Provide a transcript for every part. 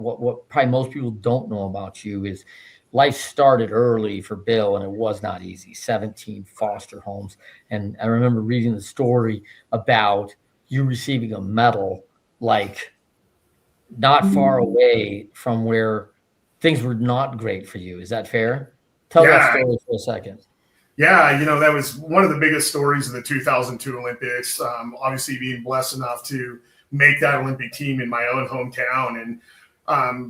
what probably most people don't know about you is life started early for Bill, and it was not easy. 17 foster homes, and I remember reading the story about you receiving a medal, like not far away from where things were not great for you. Is that fair? Tell that Yeah, story for a second. yeah, that was one of the biggest stories of the 2002 Olympics. Obviously, being blessed enough to make that Olympic team in my own hometown, and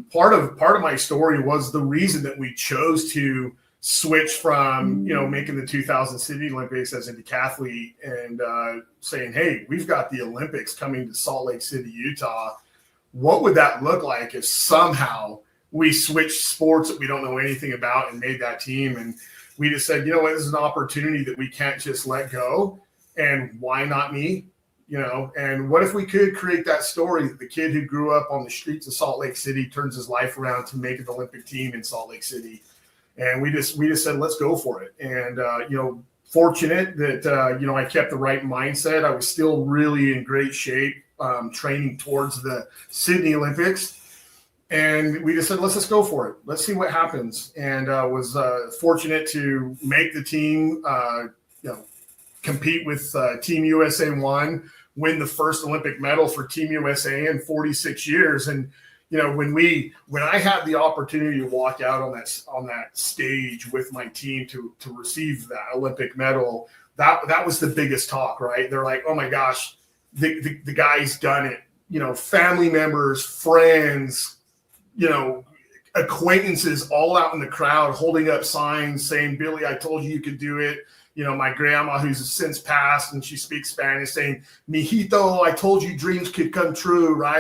part of my story was the reason that we chose to switch from making the 2000 City Olympics as a decathlete and saying, hey, we've got the Olympics coming to Salt Lake City, Utah. What would that look like if somehow we switched sports that we don't know anything about and made that team? And we just said, you know what, this is an opportunity that we can't just let go. And why not me? And what if we could create that story that the kid who grew up on the streets of Salt Lake City turns his life around to make an Olympic team in Salt Lake City? And we just said, let's go for it. And, fortunate that, I kept the right mindset. I was still really in great shape, training towards the Sydney Olympics. And we just said, let's just go for it. Let's see what happens. And was fortunate to make the team, compete with Team USA 1, win the first Olympic medal for Team USA in 46 years. And, when I had the opportunity to walk out on that stage with my team to receive that Olympic medal, that was the biggest talk, right? They're like, oh my gosh, the guy's done it. Family members, friends, acquaintances all out in the crowd holding up signs saying, Billy, I told you could do it. My grandma, who's since passed and she speaks Spanish, saying, Mijito, I told you dreams could come true, right?